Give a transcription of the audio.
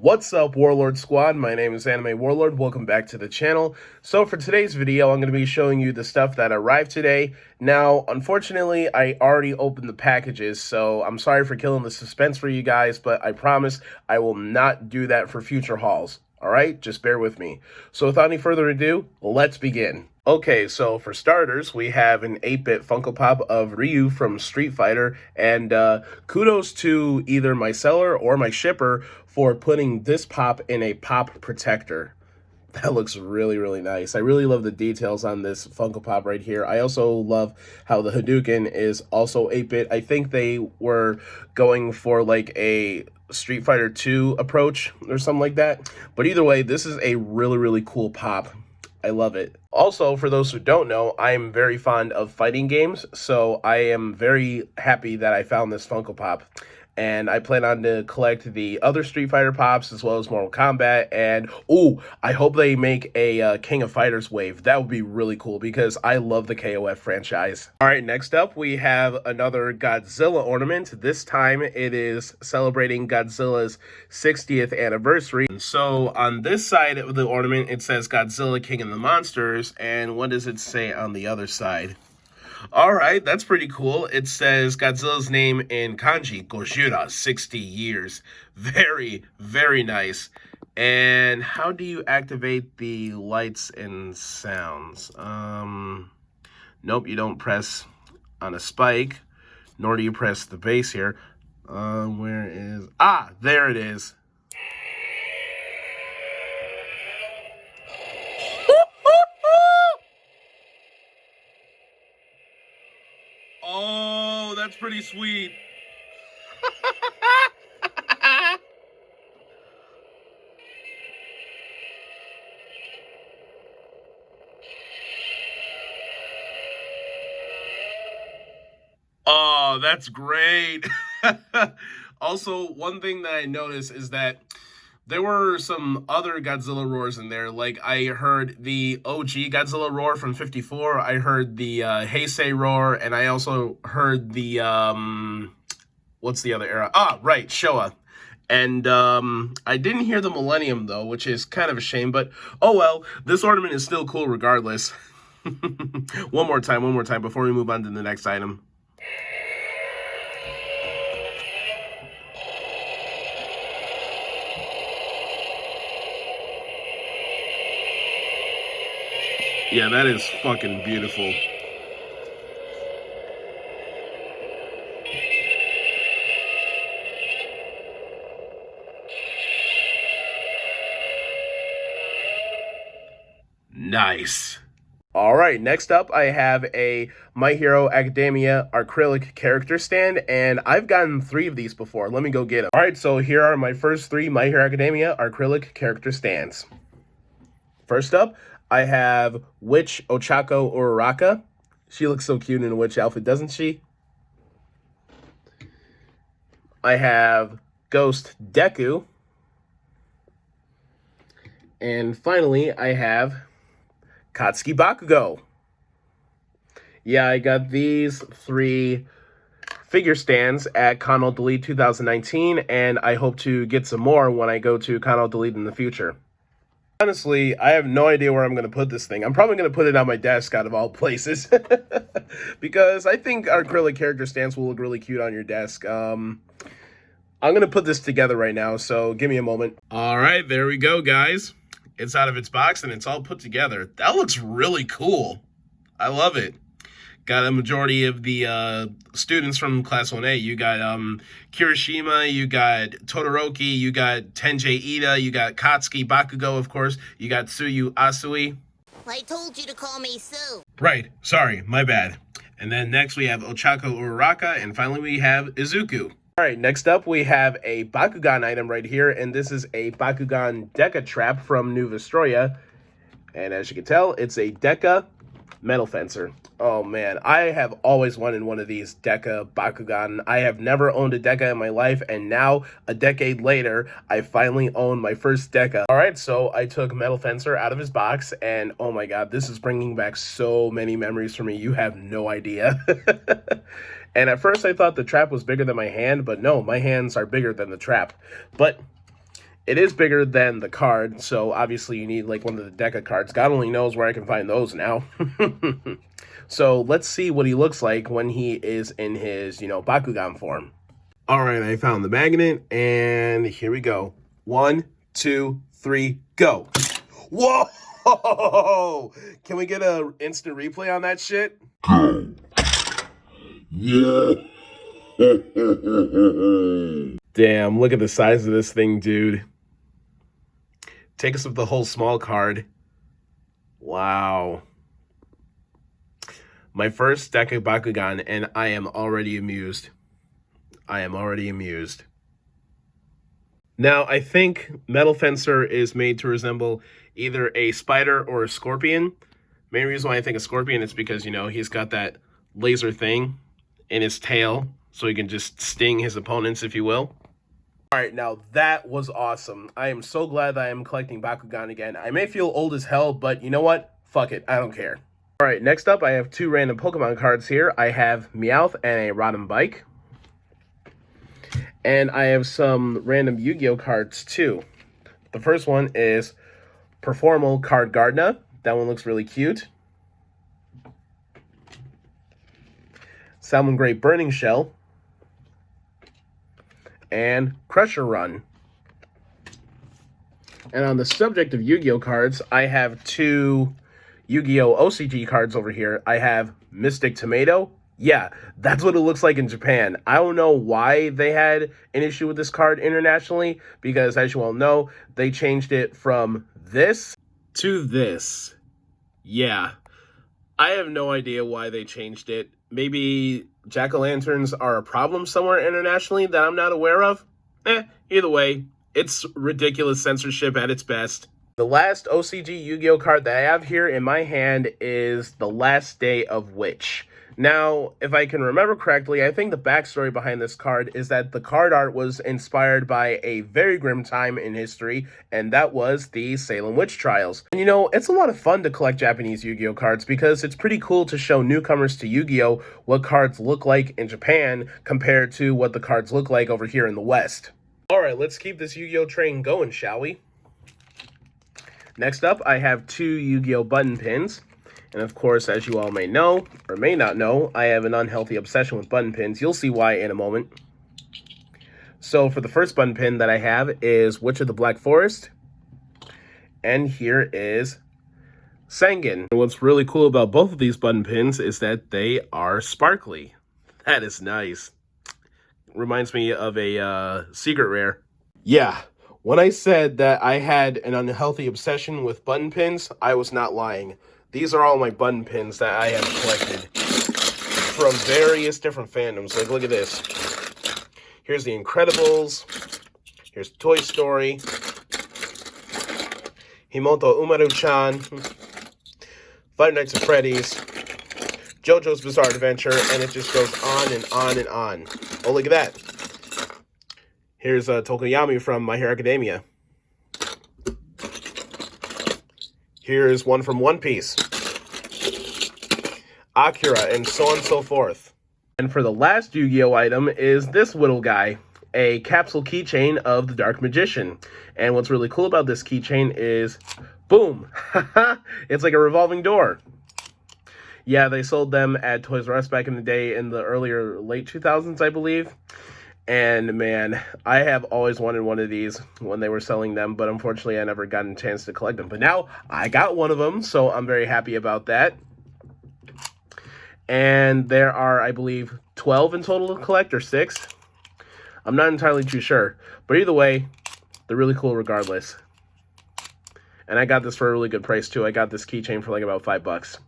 What's up, Warlord Squad? My name is Anime Warlord. Welcome back to the channel. So for today's video, I'm going to be showing you the stuff that arrived today. Now, unfortunately, I already opened the packages, so I'm sorry for killing the suspense for you guys, but I promise I will not do that for future hauls. Alright, just bear with me. So without any further ado, let's begin. Okay, so for starters, we have an 8-bit Funko Pop of Ryu from Street Fighter, and kudos to either my seller or my shipper for putting this pop in a pop protector. That looks really, really nice. I really love the details on this Funko Pop right here. I also love how the Hadouken is also 8-bit. I think they were going for like a Street Fighter 2 approach or something like that. But either way, this is a really, really cool pop. I love it. Also, for those who don't know, I am very fond of fighting games, so I am very happy that I found this Funko Pop. And I plan on to collect the other Street Fighter Pops as well as Mortal Kombat. And, ooh, I hope they make a King of Fighters wave. That would be really cool because I love the KOF franchise. All right, next up, we have another Godzilla ornament. This time, it is celebrating Godzilla's 60th anniversary. So, on this side of the ornament, it says Godzilla, King of the Monsters. And what does it say on the other side? All right, that's pretty cool. It says Godzilla's name in kanji, Gojira, 60 years. Very, very nice. And how do you activate the lights and sounds? Nope, you don't press on a spike, nor do you press the base here. Where is... Ah, there it is. Oh, that's pretty sweet. Oh, that's great. Also, one thing that I noticed is that there were some other Godzilla roars in there. Like, I heard the OG Godzilla roar from 54. I heard the Heisei roar, and I also heard the, what's the other era? Ah, right, Showa. And I didn't hear the Millennium, though, which is kind of a shame. But, oh well, this ornament is still cool regardless. One more time, before we move on to the next item. Yeah, that is fucking beautiful. Nice. All right, next up, I have a My Hero Academia acrylic character stand, and I've gotten 3 of these before. Let me go get them. All right, so here are my first 3 My Hero Academia acrylic character stands. First up, I have Witch Ochako Uraraka. She looks so cute in a witch outfit, doesn't she? I have Ghost Deku. And finally, I have Katsuki Bakugo. Yeah, I got these 3 figure stands at Kano Delete 2019, and I hope to get some more when I go to Kano Delete in the future. Honestly, I have no idea where I'm going to put this thing. I'm probably going to put it on my desk out of all places. Because I think our acrylic character stands will look really cute on your desk. I'm going to put this together right now, so give me a moment. All right, there we go, guys. It's out of its box, and it's all put together. That looks really cool. I love it. Got a majority of the students from Class 1A. You got Kirishima, you got Todoroki, you got Tenjei Ida, you got Katsuki Bakugo, of course. You got Tsuyu Asui. I told you to call me Sue. Right, sorry, my bad. And then next we have Ochako Uraraka, and finally we have Izuku. All right, next up we have a Bakugan item right here, and this is a Bakugan Deca Trap from New Vestroya. And as you can tell, it's a Deca Metal Fencer. Oh man, I have always wanted one of these Deca Bakugan. I have never owned a Deca in my life, and now, a decade later, I finally own my first Deca. Alright, so I took Metal Fencer out of his box, and oh my god, this is bringing back so many memories for me, you have no idea. And at first I thought the trap was bigger than my hand, but no, my hands are bigger than the trap. But It is bigger than the card, so obviously you need like one of the deck of cards. God only knows where I can find those now. So let's see what he looks like when he is in his, Bakugan form. All right, I found the magnet, and here we go. 1, 2, 3, go. Whoa! Can we get an instant replay on that shit? Go. Yeah. Damn, look at the size of this thing, dude. Take us up the whole small card. Wow. My first deck of Bakugan, and I am already amused. Now, I think Metal Fencer is made to resemble either a spider or a scorpion. Main reason why I think a scorpion is because, he's got that laser thing in his tail, so he can just sting his opponents, if you will. All right, now that was awesome. I am so glad that I am collecting Bakugan again. I may feel old as hell, but you know what? Fuck it, I don't care. All right, next up, I have 2 random Pokemon cards here. I have Meowth and a Rotom Bike. And I have some random Yu-Gi-Oh cards too. The first one is Performal Card Gardna. That one looks really cute. Salmon Gray Burning Shell. And Crusher Run. And on the subject of Yu-Gi-Oh cards, I have 2 Yu-Gi-Oh OCG cards over here. I have Mystic Tomato. Yeah, that's what it looks like in Japan. I don't know why they had an issue with this card internationally, because as you all know, they changed it from this to this. Yeah, I have no idea why they changed it. Maybe jack-o'-lanterns are a problem somewhere internationally that I'm not aware of? Either way, it's ridiculous censorship at its best. The last OCG Yu-Gi-Oh card that I have here in my hand is The Last Day of Witch. Now, if I can remember correctly, I think the backstory behind this card is that the card art was inspired by a very grim time in history, and that was the Salem Witch Trials. And it's a lot of fun to collect Japanese Yu-Gi-Oh cards because it's pretty cool to show newcomers to Yu-Gi-Oh what cards look like in Japan compared to what the cards look like over here in the West. Alright, let's keep this Yu-Gi-Oh train going, shall we? Next up, I have 2 Yu-Gi-Oh button pins. And of course, as you all may know, or may not know, I have an unhealthy obsession with button pins. You'll see why in a moment. So for the first button pin that I have is Witch of the Black Forest. And here is Sangan. And what's really cool about both of these button pins is that they are sparkly. That is nice. Reminds me of a secret rare. Yeah, when I said that I had an unhealthy obsession with button pins, I was not lying. These are all my button pins that I have collected from various different fandoms. Like, look at this. Here's The Incredibles. Here's Toy Story. Himoto Umaru-chan. Five Nights at Freddy's. JoJo's Bizarre Adventure. And it just goes on and on and on. Oh, look at that. Here's Tokoyami from My Hero Academia. Here's one from One Piece, Akira, and so on and so forth. And for the last Yu-Gi-Oh item is this little guy, a capsule keychain of the Dark Magician. And what's really cool about this keychain is, boom, it's like a revolving door. Yeah, they sold them at Toys R Us back in the day in the late 2000s, I believe. And man, I have always wanted one of these when they were selling them, but unfortunately I never got a chance to collect them. But now I got one of them, so I'm very happy about that. And there are, I believe, 12 in total to collect, or 6. I'm not entirely too sure. But either way, they're really cool regardless. And I got this for a really good price too. I got this keychain for like about $5.